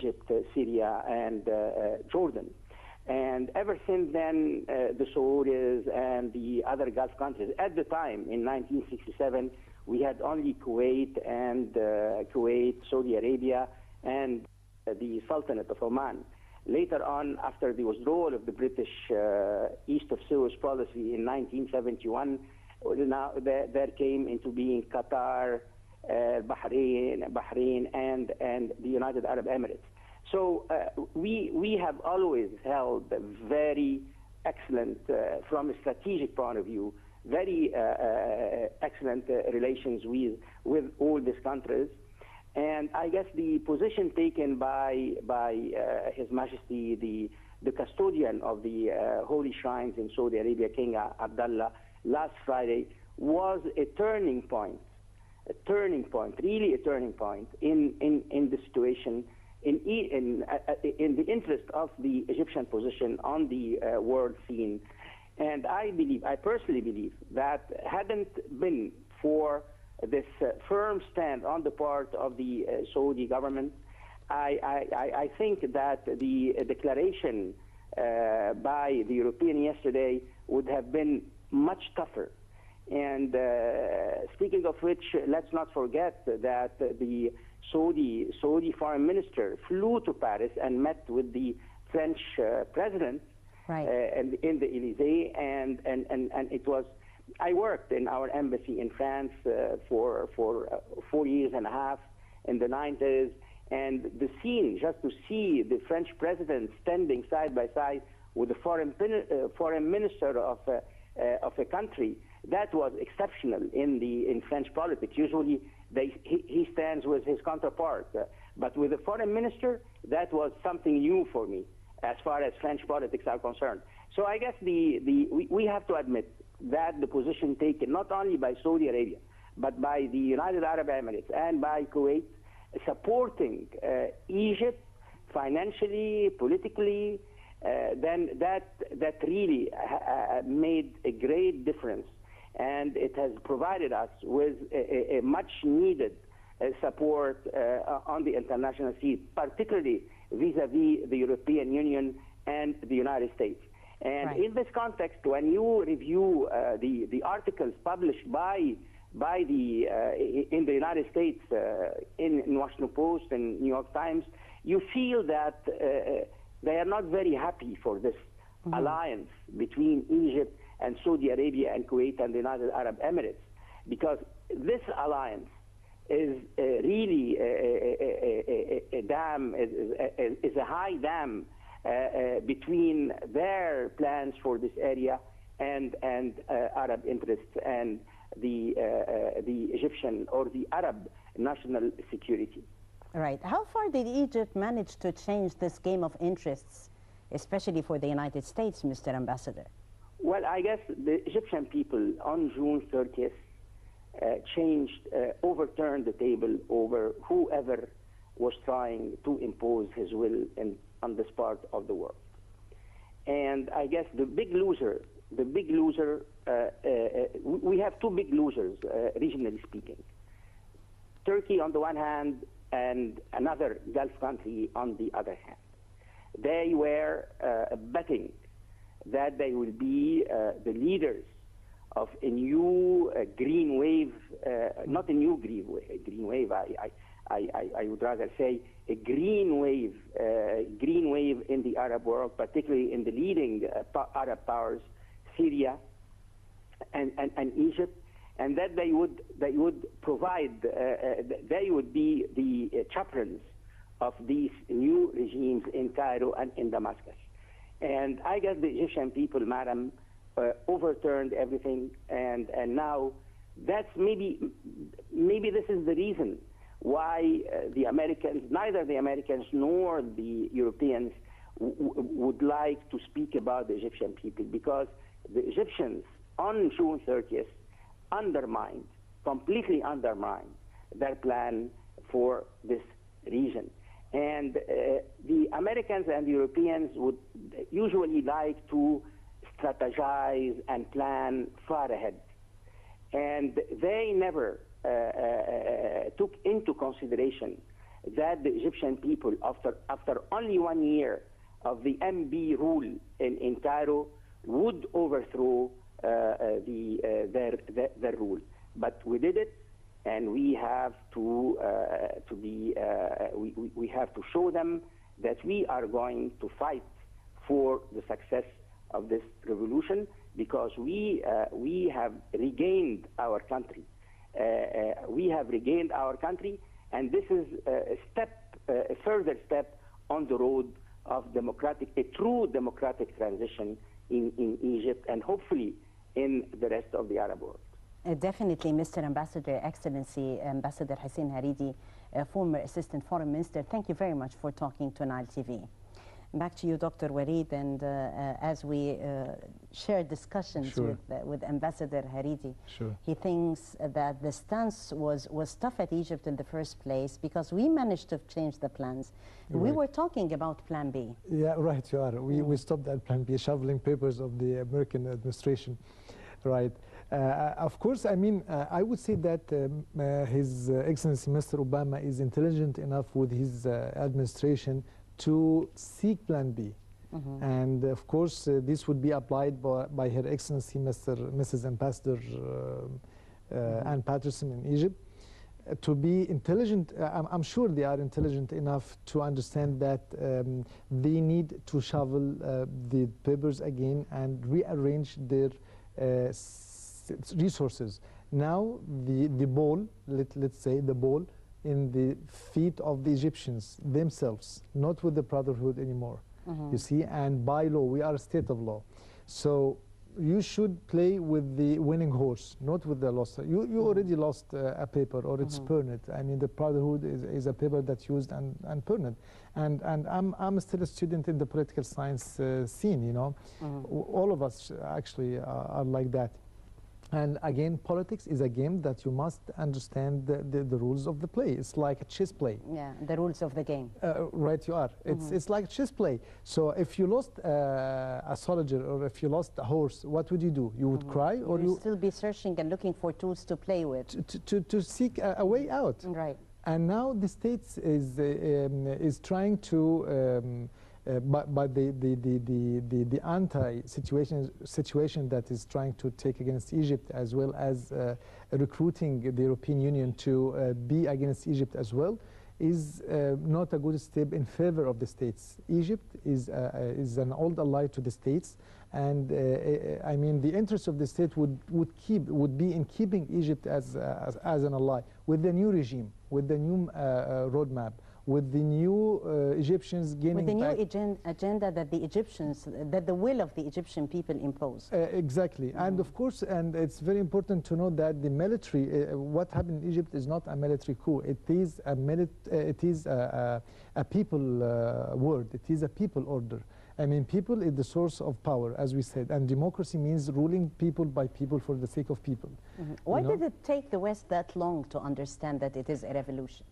Egypt, Syria, and Jordan. And ever since then, the Saudis and the other Gulf countries, at the time in 1967, we had only Kuwait and Saudi Arabia, and the Sultanate of Oman. Later on, after the withdrawal of the British East of Suez policy in 1971, now there came into being Qatar, Bahrain, and the United Arab Emirates. So we have always held very excellent, from a strategic point of view, very excellent relations with all these countries. And I guess the position taken by His Majesty, the custodian of the holy shrines in Saudi Arabia, King Abdullah, last Friday, was a turning point, really a turning point in the situation, in the interest of the Egyptian position on the world scene. And I personally believe that hadn't been for this firm stand on the part of the Saudi government, I think that the declaration by the European yesterday would have been much tougher. And speaking of which, let's not forget that the Saudi foreign minister flew to Paris and met with the French president, right, and in the Élysée, and it was. I worked in our embassy in France for 4 years and a half in the 90s, and the scene, just to see the French president standing side by side with the foreign minister of a country, that was exceptional in French politics. Usually he stands with his counterpart, but with the foreign minister, that was something new for me as far as French politics are concerned. So I guess we have to admit that the position taken not only by Saudi Arabia, but by the United Arab Emirates and by Kuwait, supporting Egypt financially, politically, then that really made a great difference, and it has provided us with a much needed support on the international scene, particularly vis-a-vis the European Union and the United States. And right, in this context, when you review the articles published by the in the United States, in Washington Post and New York Times, you feel that they are not very happy for this alliance between Egypt and Saudi Arabia and Kuwait and the United Arab Emirates, because this alliance is really a dam, is a high dam between their plans for this area and Arab interests and the Egyptian or the Arab national security. Right. How far did Egypt manage to change this game of interests, especially for the United States, Mr. Ambassador? Well, I guess the Egyptian people on June 30th overturned the table over whoever was trying to impose his will on this part of the world. And I guess the big loser, we have two big losers, regionally speaking. Turkey on the one hand and another Gulf country on the other hand. They were betting that they will be the leaders of a new green wave, not a new green wave, I would rather say a green wave in the Arab world, particularly in the leading Arab powers, Syria and Egypt, and that they would provide, they would be the chaplains of these new regimes in Cairo and in Damascus. And I guess the Egyptian people, madam, overturned everything, and now that's maybe this is the reason why the Americans, neither the Americans nor the Europeans would like to speak about the Egyptian people, because the Egyptians on June 30th completely undermined their plan for this region. And the Americans and the Europeans would usually like to strategize and plan far ahead. And they never took into consideration that the Egyptian people, after only 1 year of the MB rule in Cairo, would overthrow their rule. But we did it, and we have to we have to show them that we are going to fight for the success of this revolution, because we have regained our country. We have regained our country, and this is a further step on the road of a true democratic transition in Egypt, and hopefully in the rest of the Arab world. Definitely, Mr. Ambassador, Excellency Ambassador Hussein Haridi, former Assistant Foreign Minister, thank you very much for talking to Nile TV. Back to you, Dr. Walid, and as we shared discussions with Ambassador Haridi, he thinks that the stance was tough at Egypt in the first place because we managed to change the plans. We were talking about Plan B. Yeah, right, you are. We stopped at Plan B, shoveling papers of the American administration, right. Of course, I mean, I would say that His Excellency Mr. Obama is intelligent enough with his administration to seek Plan B. And of course, this would be applied by Her Excellency Mrs. Ambassador Ann Patterson in Egypt. To be intelligent, I'm sure they are intelligent enough to understand that they need to shovel the papers again and rearrange their resources. Now the ball, let's say the ball, in the feet of the Egyptians themselves, not with the Brotherhood anymore. You see, and by law, we are a state of law. So you should play with the winning horse, not with the lost. You already lost a paper, or it's permanent. I mean, the Brotherhood is a paper that's used and permanent. And I'm still a student in the political science scene, you know. All of us actually are like that. And again, politics is a game that you must understand the rules of the play. It's like a chess play. Yeah, the rules of the game. Right, you are. It's like chess play. So if you lost a soldier, or if you lost a horse, what would you do? You would cry, or you still be searching and looking for tools to play with. To seek a way out. Right. And now the States is trying to but the anti-situation that is trying to take against Egypt, as well as recruiting the European Union to be against Egypt as well, is not a good step in favor of the States. Egypt is an old ally to the States, and I mean, the interest of the state would be in keeping Egypt as an ally with the new regime, with the new roadmap, with the new Egyptians gaining back. With the new agenda that the Egyptians, that the will of the Egyptian people impose. Exactly. And of course, and it's very important to know that the military, what happened in Egypt is not a military coup. It is a people word. It is a people order. I mean, people is the source of power, as we said, and democracy means ruling people by people for the sake of people. Why did it take the West that long to understand that it is a revolution?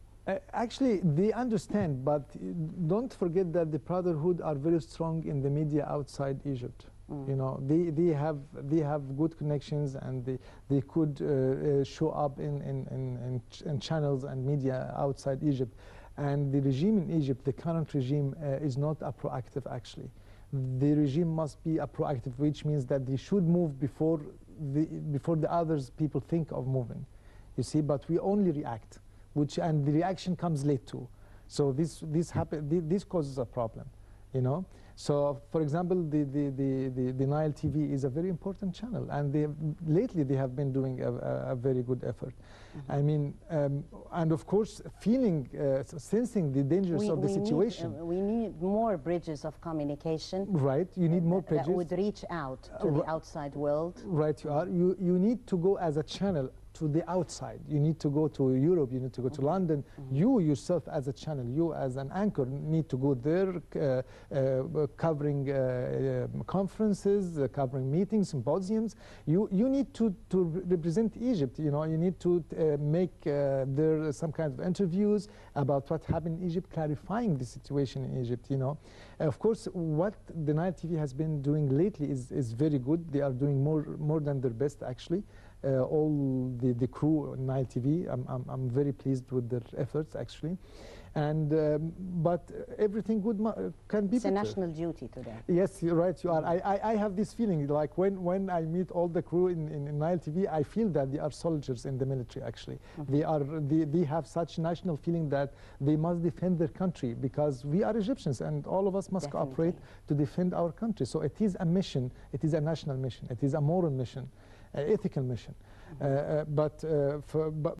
Actually, they understand, but don't forget that the Brotherhood are very strong in the media outside Egypt. You know, they have good connections, and they could show up in channels and media outside Egypt. And the regime in Egypt, the current regime, is not a proactive, actually. The regime must be a proactive, which means that they should move before the others people think of moving. You see, but we only react. And the reaction comes late too. So this causes a problem, you know. So, for example, the Nile TV is a very important channel, and lately they have been doing a very good effort. I mean, and of course, sensing the dangers of the situation. We need more bridges of communication. Right, you need more bridges. That would reach out to the outside world. Right, you are. You need to go as a channel to the outside. You need to go to Europe, you need to go to London. You yourself as a channel, you as an anchor need to go there, covering conferences, covering meetings, symposiums. You need to represent Egypt, you know. You need to make there some kind of interviews about what happened in Egypt, clarifying the situation in Egypt, you know. Of course, what the Nile TV has been doing lately is very good. They are doing more than their best, actually. All the crew on Nile TV, I'm very pleased with their efforts, actually. And but everything good can be It's a better. national duty to them. Yes, you're right, you are. I have this feeling, like when I meet all the crew in Nile TV, I feel that they are soldiers in the military, actually. They have such national feeling that they must defend their country, because we are Egyptians and all of us must cooperate to defend our country. So it is a mission, it is a national mission, it is a moral mission, an ethical mission. But